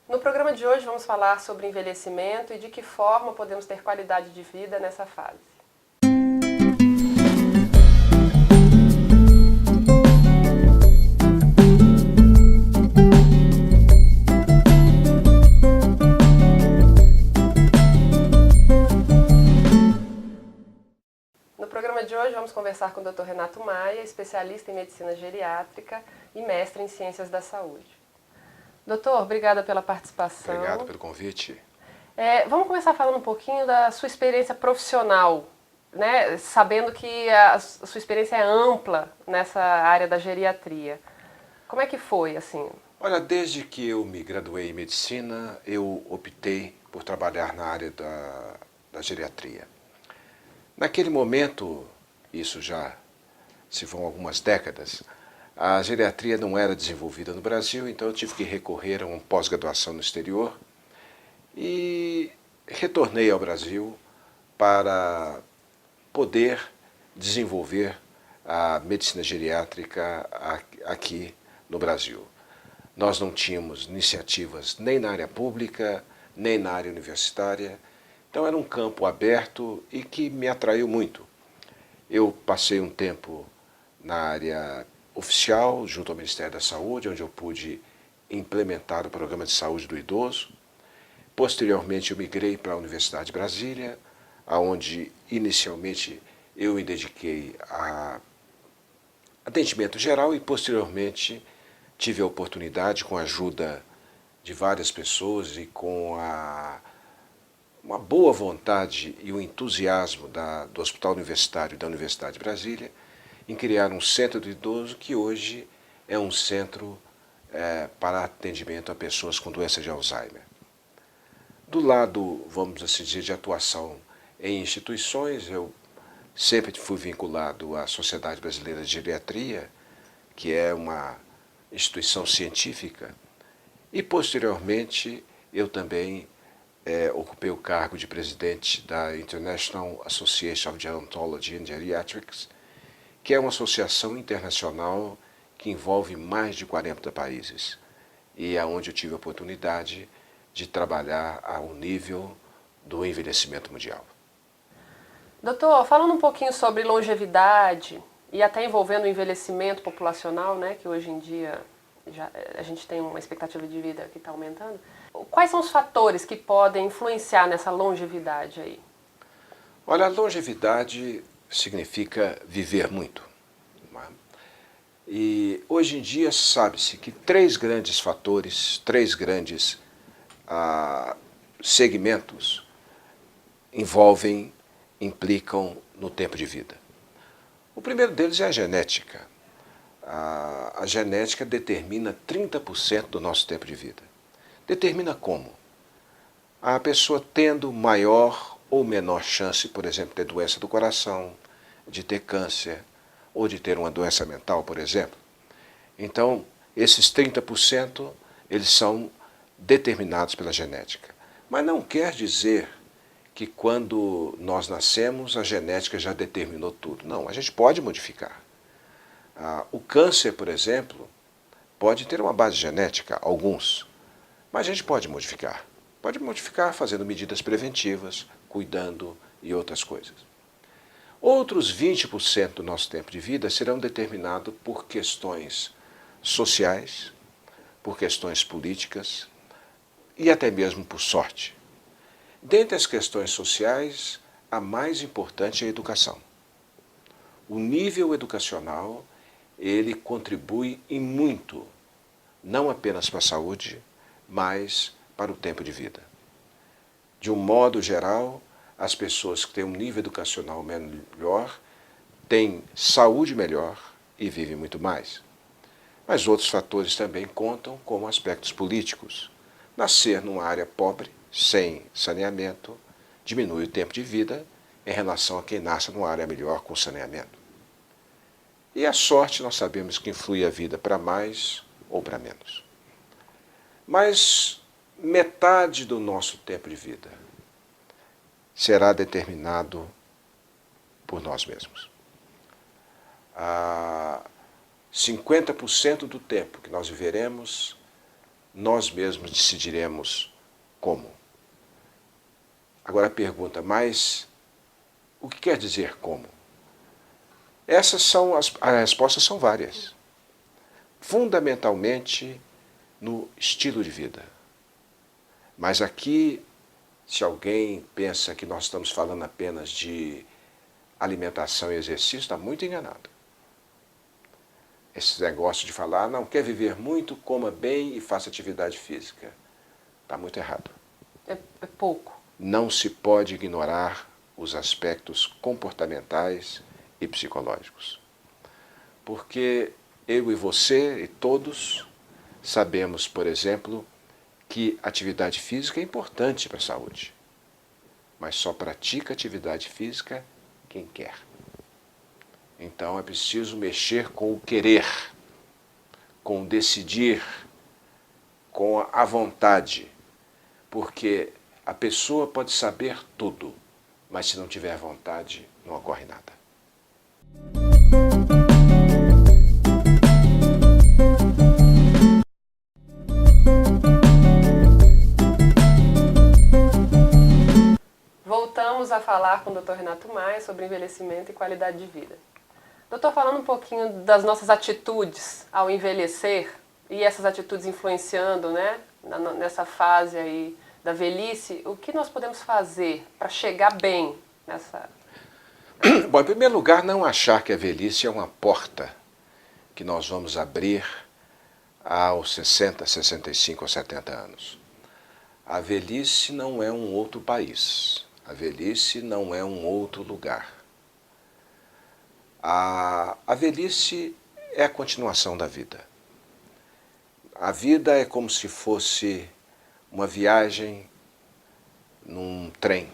No programa de hoje vamos falar sobre envelhecimento e de que forma podemos ter qualidade de vida nessa fase. No programa de hoje vamos conversar com o Dr. Renato Maia, especialista em medicina geriátrica e mestre em ciências da saúde. Doutor, obrigada pela participação. Obrigado pelo convite. Vamos começar falando um pouquinho da sua experiência profissional, né? Sabendo que a sua experiência é ampla nessa área da geriatria. Como é que foi, assim? Olha, desde que eu me graduei em medicina, eu optei por trabalhar na área da geriatria. Naquele momento, isso já se vão algumas décadas, a geriatria não era desenvolvida no Brasil, então eu tive que recorrer a uma pós-graduação no exterior e retornei ao Brasil para poder desenvolver a medicina geriátrica aqui no Brasil. Nós não tínhamos iniciativas nem na área pública, nem na área universitária, então era um campo aberto e que me atraiu muito. Eu passei um tempo na área oficial, junto ao Ministério da Saúde, onde eu pude implementar o programa de saúde do idoso. Posteriormente, eu migrei para a Universidade de Brasília, onde inicialmente eu me dediquei a atendimento geral e posteriormente tive a oportunidade, com a ajuda de várias pessoas e com uma boa vontade e o entusiasmo do Hospital Universitário da Universidade de Brasília, em criar um centro do idoso que hoje é um centro para atendimento a pessoas com doença de Alzheimer. Do lado, vamos assim dizer, de atuação em instituições, eu sempre fui vinculado à Sociedade Brasileira de Geriatria, que é uma instituição científica, e posteriormente eu também ocupei o cargo de presidente da International Association of Gerontology and Geriatrics, que é uma associação internacional que envolve mais de 40 países e é onde eu tive a oportunidade de trabalhar ao nível do envelhecimento mundial. Doutor, falando um pouquinho sobre longevidade e até envolvendo o envelhecimento populacional, né, que hoje em dia a gente tem uma expectativa de vida que está aumentando, quais são os fatores que podem influenciar nessa longevidade aí? Olha, a longevidade significa viver muito. Não é? E hoje em dia sabe-se que três grandes fatores, três grandes segmentos implicam no tempo de vida. O primeiro deles é a genética. A genética determina 30% do nosso tempo de vida. Determina como? A pessoa tendo maior ou menor chance, por exemplo, de ter doença do coração, de ter câncer, ou de ter uma doença mental, por exemplo. Então, esses 30%, eles são determinados pela genética. Mas não quer dizer que quando nós nascemos, a genética já determinou tudo. Não, a gente pode modificar. O câncer, por exemplo, pode ter uma base genética, alguns, mas a gente pode modificar. Pode modificar fazendo medidas preventivas, cuidando e outras coisas. Outros 20% do nosso tempo de vida serão determinados por questões sociais, por questões políticas e até mesmo por sorte. Dentre as questões sociais, a mais importante é a educação. O nível educacional, ele contribui em muito, não apenas para a saúde, mas para o tempo de vida. De um modo geral, as pessoas que têm um nível educacional melhor têm saúde melhor e vivem muito mais. Mas outros fatores também contam, como aspectos políticos. Nascer numa área pobre, sem saneamento, diminui o tempo de vida em relação a quem nasce numa área melhor com saneamento. E a sorte nós sabemos que influi a vida para mais ou para menos. Mas metade do nosso tempo de vida será determinado por nós mesmos. 50% do tempo que nós viveremos nós mesmos decidiremos como. Agora a pergunta, mas o que quer dizer como? As respostas são várias. Fundamentalmente no estilo de vida. Mas aqui, se alguém pensa que nós estamos falando apenas de alimentação e exercício, está muito enganado. Esse negócio de falar, não, quer viver muito, coma bem e faça atividade física. Está muito errado. É pouco. Não se pode ignorar os aspectos comportamentais e psicológicos. Porque eu e você e todos sabemos, por exemplo, que atividade física é importante para a saúde. Mas só pratica atividade física quem quer. Então é preciso mexer com o querer, com o decidir, com a vontade. Porque a pessoa pode saber tudo, mas se não tiver vontade, não ocorre nada. Voltamos a falar com o Dr. Renato Maia sobre envelhecimento e qualidade de vida. Doutor, falando um pouquinho das nossas atitudes ao envelhecer e essas atitudes influenciando, né, nessa fase aí da velhice, o que nós podemos fazer para chegar bem nessa... Bom, em primeiro lugar, não achar que a velhice é uma porta que nós vamos abrir aos 60, 65 ou 70 anos. A velhice não é um outro país. A velhice não é um outro lugar. A velhice é a continuação da vida. A vida é como se fosse uma viagem num trem.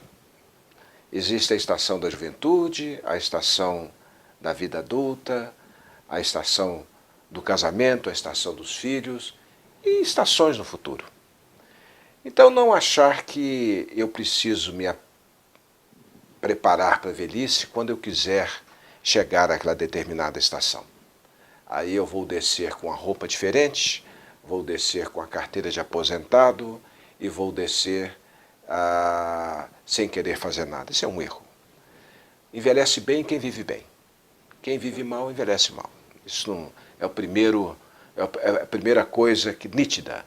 Existe a estação da juventude, a estação da vida adulta, a estação do casamento, a estação dos filhos e estações no futuro. Então não achar que eu preciso me preparar para a velhice quando eu quiser chegar àquela determinada estação. Aí eu vou descer com a roupa diferente, vou descer com a carteira de aposentado e vou descer sem querer fazer nada. Isso é um erro. Envelhece bem quem vive bem. Quem vive mal, envelhece mal. Isso não é a primeira coisa nítida.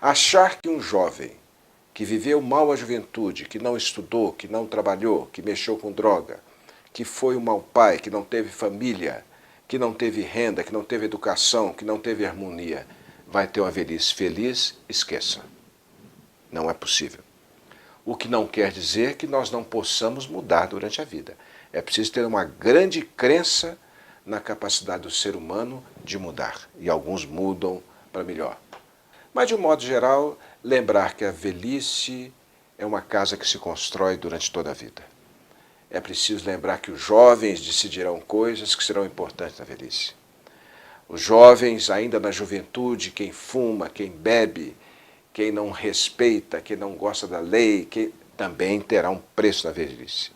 Achar que um jovem que viveu mal a juventude, que não estudou, que não trabalhou, que mexeu com droga, que foi um mau pai, que não teve família, que não teve renda, que não teve educação, que não teve harmonia, vai ter uma velhice feliz, esqueça. Não é possível. O que não quer dizer que nós não possamos mudar durante a vida. É preciso ter uma grande crença na capacidade do ser humano de mudar. E alguns mudam para melhor. Mas, de um modo geral, lembrar que a velhice é uma casa que se constrói durante toda a vida. É preciso lembrar que os jovens decidirão coisas que serão importantes na velhice. Os jovens, ainda na juventude, quem fuma, quem bebe, quem não respeita, quem não gosta da lei, também terá um preço na velhice.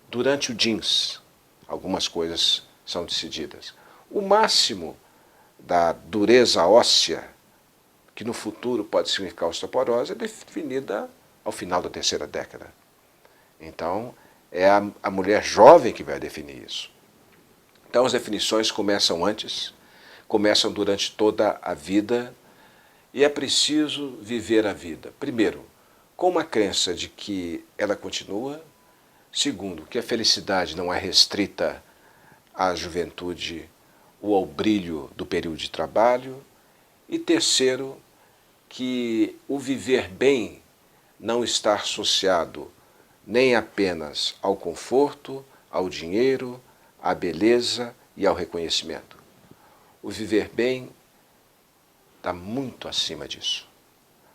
Durante o jeans, algumas coisas são decididas. O máximo da dureza óssea, que no futuro pode significar osteoporose, é definida ao final da terceira década. Então, é a mulher jovem que vai definir isso. Então, as definições começam antes, começam durante toda a vida, e é preciso viver a vida, primeiro, com uma crença de que ela continua, segundo, que a felicidade não é restrita à juventude ou ao brilho do período de trabalho, e terceiro, que o viver bem não está associado nem apenas ao conforto, ao dinheiro, à beleza e ao reconhecimento. O viver bem está muito acima disso.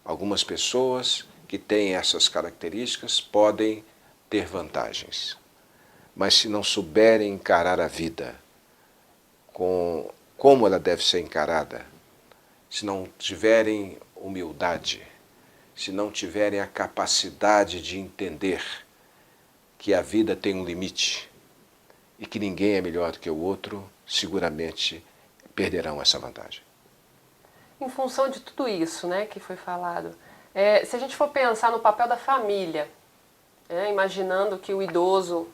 Algumas pessoas que têm essas características podem ter vantagens, mas se não souberem encarar a vida como ela deve ser encarada, se não tiverem humildade, se não tiverem a capacidade de entender que a vida tem um limite e que ninguém é melhor do que o outro, seguramente perderão essa vantagem. em função de tudo isso, né, que foi falado, se a gente for pensar no papel da família, imaginando que o idoso,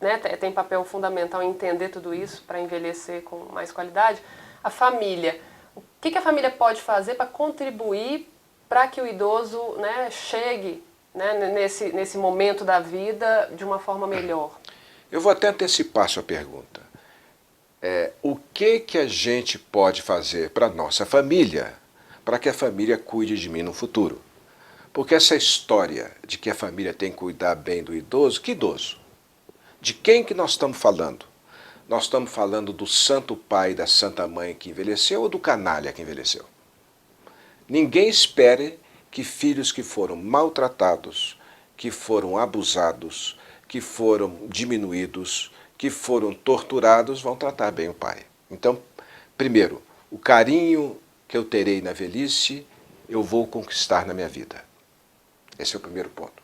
né, tem papel fundamental em entender tudo isso para envelhecer com mais qualidade, a família, o que a família pode fazer para contribuir para que o idoso, né, chegue, né, nesse momento da vida de uma forma melhor? Eu vou até antecipar a sua pergunta. O que a gente pode fazer para a nossa família, para que a família cuide de mim no futuro? Porque essa história de que a família tem que cuidar bem do idoso, que idoso? De quem que nós estamos falando? Nós estamos falando do santo pai e da santa mãe que envelheceu ou do canalha que envelheceu? Ninguém espere que filhos que foram maltratados, que foram abusados, que foram diminuídos, que foram torturados, vão tratar bem o pai. Então, primeiro, o carinho que eu terei na velhice, eu vou conquistar na minha vida. Esse é o primeiro ponto.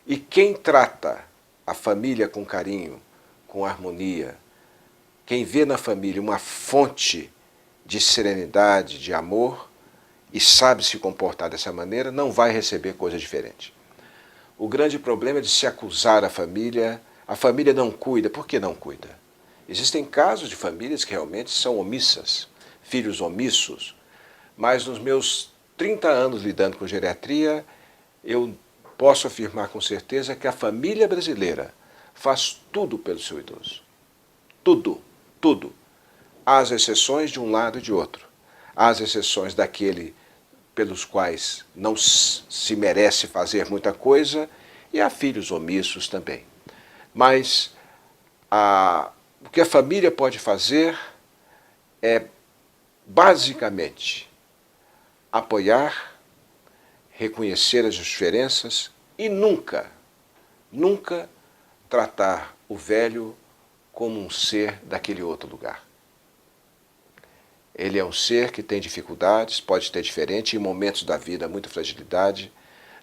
E quem trata a família com carinho, com harmonia, quem vê na família uma fonte de serenidade, de amor, e sabe se comportar dessa maneira, não vai receber coisa diferente. O grande problema é de se acusar a família não cuida. Por que não cuida? Existem casos de famílias que realmente são omissas, filhos omissos, mas nos meus 30 anos lidando com geriatria, eu posso afirmar com certeza que a família brasileira faz tudo pelo seu idoso. Tudo, tudo. Há as exceções de um lado e de outro. Há as exceções daquele pelos quais não se merece fazer muita coisa, e há filhos omissos também. Mas o que a família pode fazer é, basicamente, apoiar, reconhecer as diferenças e nunca, nunca tratar o velho como um ser daquele outro lugar. Ele é um ser que tem dificuldades, pode ter diferente, em momentos da vida muita fragilidade.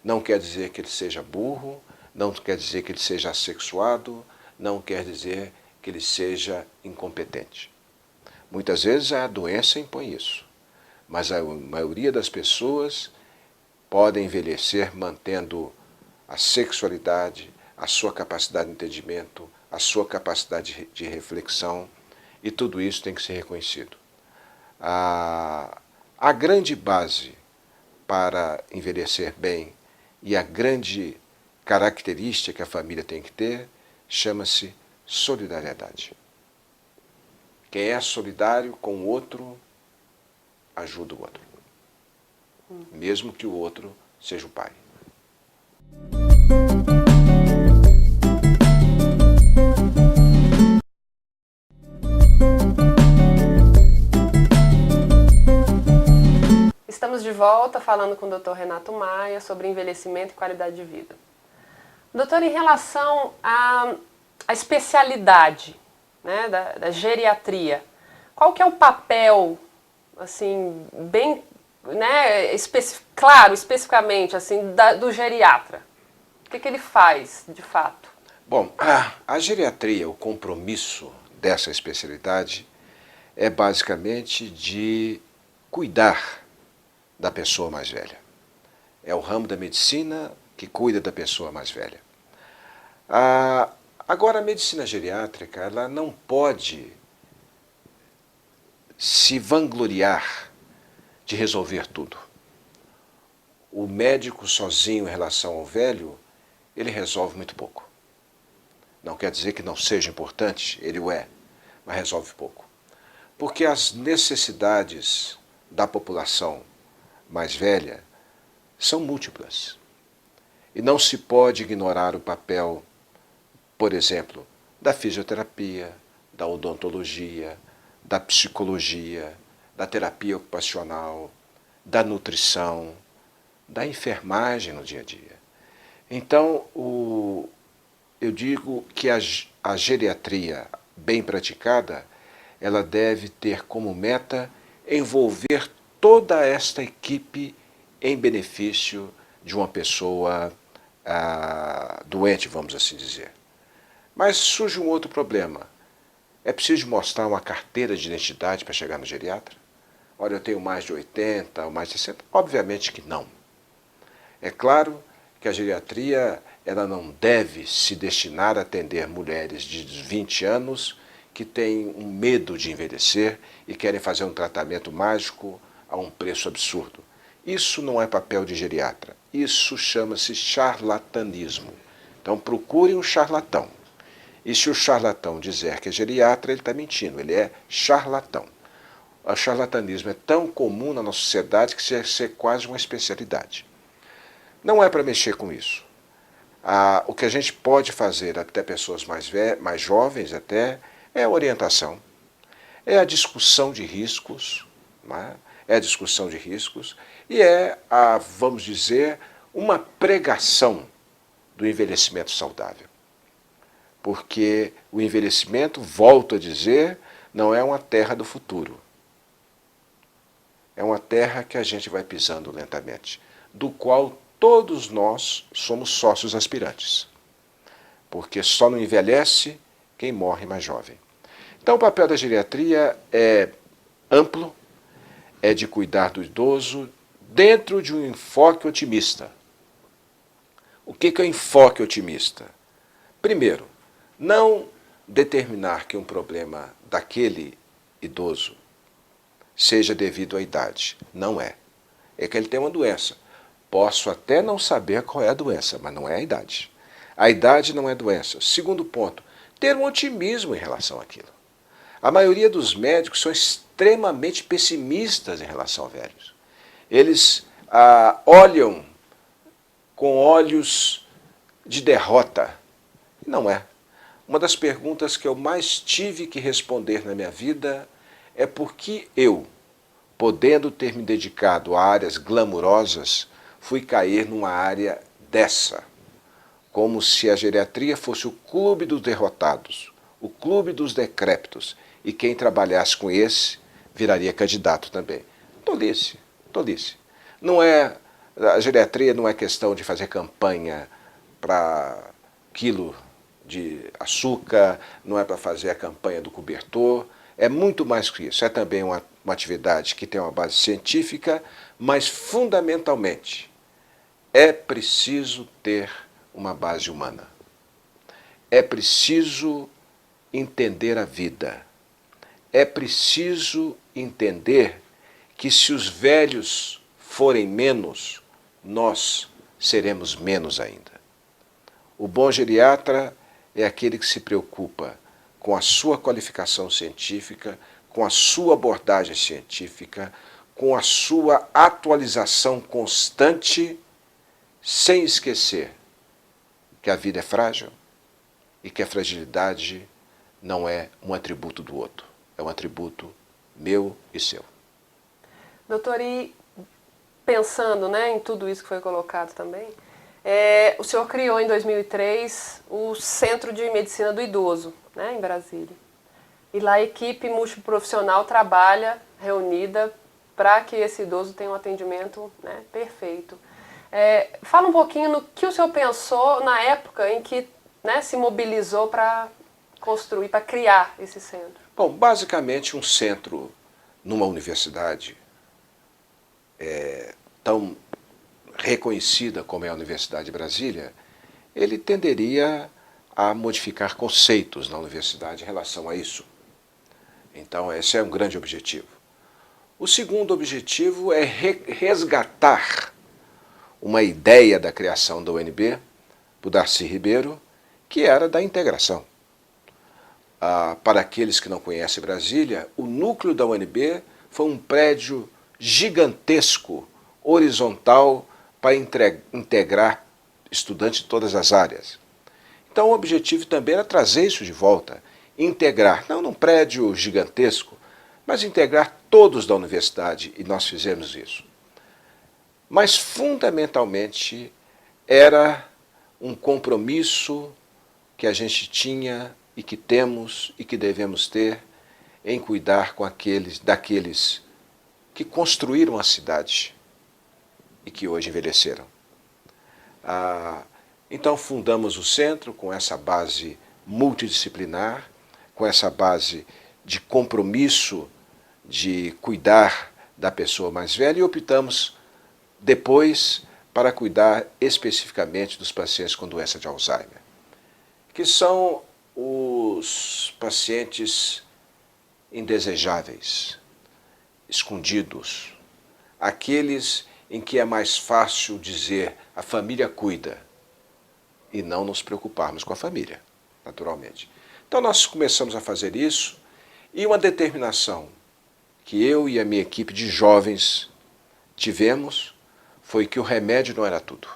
Não quer dizer que ele seja burro, não quer dizer que ele seja assexuado, não quer dizer que ele seja incompetente. Muitas vezes a doença impõe isso, mas a maioria das pessoas podem envelhecer mantendo a sexualidade, a sua capacidade de entendimento, a sua capacidade de reflexão, e tudo isso tem que ser reconhecido. A grande base para envelhecer bem e a grande característica que a família tem que ter chama-se solidariedade. Quem é solidário com o outro, ajuda o outro. Mesmo que o outro seja o pai. Estamos de volta falando com o Dr. Renato Maia sobre envelhecimento e qualidade de vida. Doutor, em relação à especialidade, né, da geriatria, qual que é o papel, assim, bem, né, claro, especificamente, assim, do geriatra? O que ele faz, de fato? Bom, a geriatria, o compromisso dessa especialidade é basicamente de cuidar da pessoa mais velha. É o ramo da medicina que cuida da pessoa mais velha. Agora, a medicina geriátrica, ela não pode se vangloriar de resolver tudo. O médico sozinho em relação ao velho, ele resolve muito pouco. Não quer dizer que não seja importante, ele o é, mas resolve pouco. Porque as necessidades da população mais velha são múltiplas. E não se pode ignorar o papel, por exemplo, da fisioterapia, da odontologia, da psicologia, da terapia ocupacional, da nutrição, da enfermagem no dia a dia. Então, eu digo que a geriatria bem praticada, ela deve ter como meta envolver toda esta equipe em benefício de uma pessoa doente, vamos assim dizer. Mas surge um outro problema. É preciso mostrar uma carteira de identidade para chegar no geriatra? olha, eu tenho mais de 80 ou mais de 60? Obviamente que não. É claro que a geriatria ela não deve se destinar a atender mulheres de 20 anos que têm um medo de envelhecer e querem fazer um tratamento mágico a um preço absurdo. Isso não é papel de geriatra. Isso chama-se charlatanismo. Então procure um charlatão. E se o charlatão dizer que é geriatra, ele está mentindo, ele é charlatão. O charlatanismo é tão comum na nossa sociedade que chega a ser quase uma especialidade. Não é para mexer com isso. O que a gente pode fazer, até pessoas mais jovens até, é a orientação, é a discussão de riscos, né? É a discussão de riscos e vamos dizer, uma pregação do envelhecimento saudável. Porque o envelhecimento, volto a dizer, não é uma terra do futuro. É uma terra que a gente vai pisando lentamente, do qual todos nós somos sócios aspirantes. Porque só não envelhece quem morre mais jovem. Então o papel da geriatria é amplo, é de cuidar do idoso dentro de um enfoque otimista. O que é o enfoque otimista? Primeiro, não determinar que um problema daquele idoso seja devido à idade. Não é. É que ele tem uma doença. Posso até não saber qual é a doença, mas não é a idade. A idade não é doença. Segundo ponto, ter um otimismo em relação àquilo. A maioria dos médicos são extremamente pessimistas em relação a velhos. Eles olham com olhos de derrota. Não é. Uma das perguntas que eu mais tive que responder na minha vida é por que eu, podendo ter me dedicado a áreas glamurosas, fui cair numa área dessa. Como se a geriatria fosse o clube dos derrotados, o clube dos decrépitos, e quem trabalhasse com esse viraria candidato também. Tolice, tolice. A geriatria não é questão de fazer campanha para quilo de açúcar, não é para fazer a campanha do cobertor, é muito mais que isso. É também uma atividade que tem uma base científica, mas fundamentalmente é preciso ter uma base humana. É preciso entender a vida. É preciso entender que se os velhos forem menos, nós seremos menos ainda. O bom geriatra é aquele que se preocupa com a sua qualificação científica, com a sua abordagem científica, com a sua atualização constante, sem esquecer que a vida é frágil e que a fragilidade não é um atributo do outro, é um atributo meu e seu. Doutor, e pensando, né, em tudo isso que foi colocado também, o senhor criou em 2003 o Centro de Medicina do Idoso, né, em Brasília. E lá a equipe multiprofissional trabalha reunida para que esse idoso tenha um atendimento, né, perfeito. Fala um pouquinho no que o senhor pensou na época em que, né, se mobilizou para construir, para criar esse centro. Bom, basicamente um centro numa universidade tão reconhecida como é a Universidade de Brasília, ele tenderia a modificar conceitos na universidade em relação a isso. Então, esse é um grande objetivo. O segundo objetivo é resgatar uma ideia da criação da UNB, por Darcy Ribeiro, que era da integração. Para aqueles que não conhecem Brasília, o núcleo da UNB foi um prédio gigantesco, horizontal, para integrar estudantes de todas as áreas. Então o objetivo também era trazer isso de volta, integrar, não num prédio gigantesco, mas integrar todos da universidade, e nós fizemos isso. Mas fundamentalmente era um compromisso que a gente tinha e que temos e que devemos ter em cuidar daqueles que construíram a cidade e que hoje envelheceram. Então fundamos o centro com essa base multidisciplinar, com essa base de compromisso de cuidar da pessoa mais velha e optamos depois para cuidar especificamente dos pacientes com doença de Alzheimer, que são os pacientes indesejáveis, escondidos, aqueles em que é mais fácil dizer a família cuida e não nos preocuparmos com a família, naturalmente. Então nós começamos a fazer isso e uma determinação que eu e a minha equipe de jovens tivemos foi que o remédio não era tudo.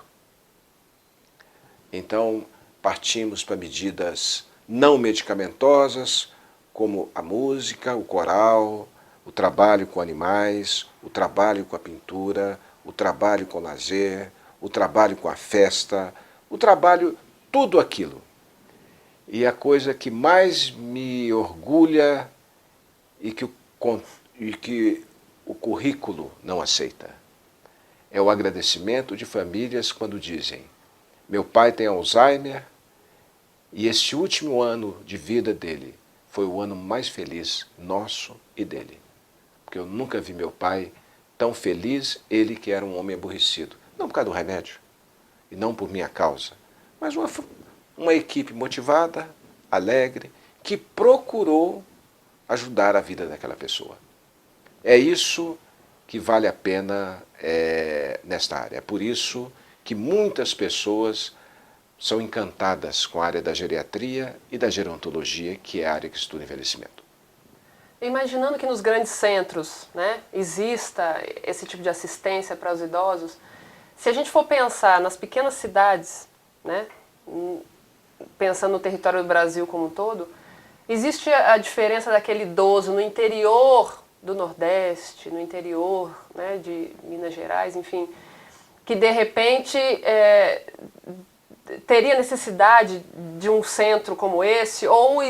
Então partimos para medidas não medicamentosas, como a música, o coral, o trabalho com animais, o trabalho com a pintura, o trabalho com o lazer, o trabalho com a festa, o trabalho, tudo aquilo. E a coisa que mais me orgulha e que o currículo não aceita é o agradecimento de famílias quando dizem: meu pai tem Alzheimer e este último ano de vida dele foi o ano mais feliz nosso e dele. Porque eu nunca vi meu pai tão feliz, ele que era um homem aborrecido. Não por causa do remédio, e não por minha causa, mas uma equipe motivada, alegre, que procurou ajudar a vida daquela pessoa. É isso que vale a pena nesta área. É por isso que muitas pessoas são encantadas com a área da geriatria e da gerontologia, que é a área que estuda envelhecimento. Imaginando que nos grandes centros, né, exista esse tipo de assistência para os idosos, se a gente for pensar nas pequenas cidades, né, pensando no território do Brasil como um todo, existe a diferença daquele idoso no interior do Nordeste, no interior, né, de Minas Gerais, enfim, que de repente teria necessidade de um centro como esse, ou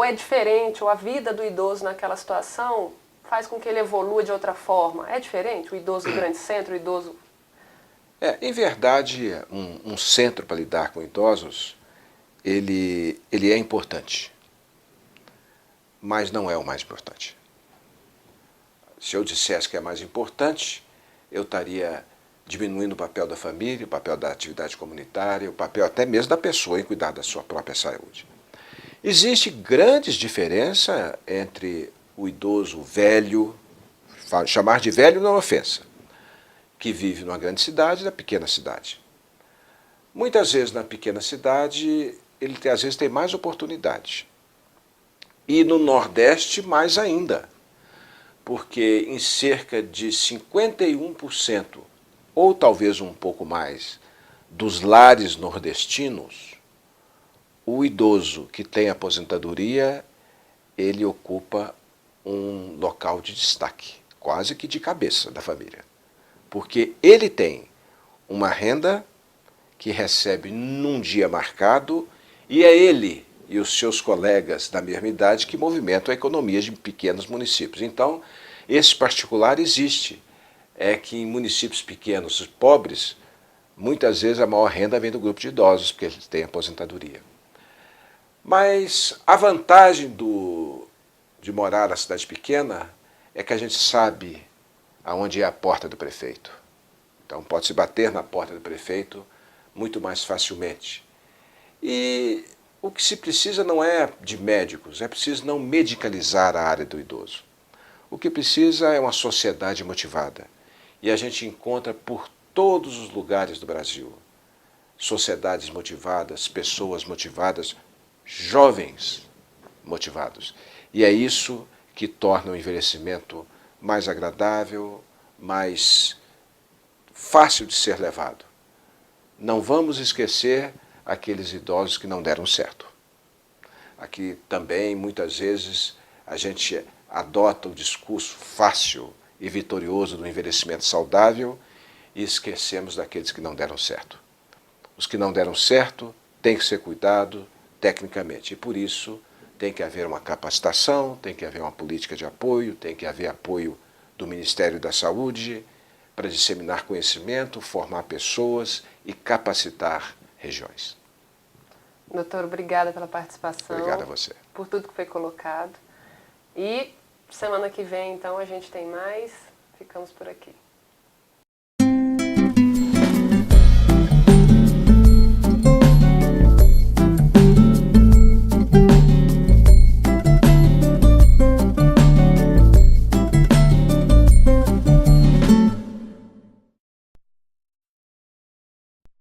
é diferente, ou a vida do idoso naquela situação faz com que ele evolua de outra forma. É diferente o idoso do grande centro, o idoso... Em verdade, um centro para lidar com idosos, ele é importante, mas não é o mais importante. Se eu dissesse que é mais importante, eu estaria diminuindo o papel da família, o papel da atividade comunitária, o papel até mesmo da pessoa em cuidar da sua própria saúde. Existe grande diferença entre o idoso velho, chamar de velho não é ofensa, que vive numa grande cidade e na pequena cidade. Muitas vezes na pequena cidade ele às vezes tem mais oportunidade. E no Nordeste mais ainda, porque em cerca de 51%, ou talvez um pouco mais, dos lares nordestinos, o idoso que tem aposentadoria, ele ocupa um local de destaque, quase que de cabeça da família. Porque ele tem uma renda que recebe num dia marcado e é ele e os seus colegas da mesma idade que movimentam a economia de pequenos municípios. Então, esse particular existe. É que em municípios pequenos, pobres, muitas vezes a maior renda vem do grupo de idosos, porque eles têm aposentadoria. Mas a vantagem de morar na cidade pequena é que a gente sabe aonde é a porta do prefeito. Então pode-se bater na porta do prefeito muito mais facilmente. E o que se precisa não é de médicos, é preciso não medicalizar a área do idoso. O que precisa é uma sociedade motivada. E a gente encontra por todos os lugares do Brasil sociedades motivadas, pessoas motivadas, jovens motivados. E é isso que torna o envelhecimento mais agradável, mais fácil de ser levado. Não vamos esquecer aqueles idosos que não deram certo. Aqui também, muitas vezes, a gente adota o discurso fácil e vitorioso do envelhecimento saudável e esquecemos daqueles que não deram certo. Os que não deram certo têm que ser cuidados tecnicamente e, por isso, tem que haver uma capacitação, tem que haver uma política de apoio, tem que haver apoio do Ministério da Saúde para disseminar conhecimento, formar pessoas e capacitar regiões. Doutor, obrigada pela participação. Obrigado a você. Por tudo que foi colocado. E semana que vem, então, a gente tem mais. ficamos por aqui.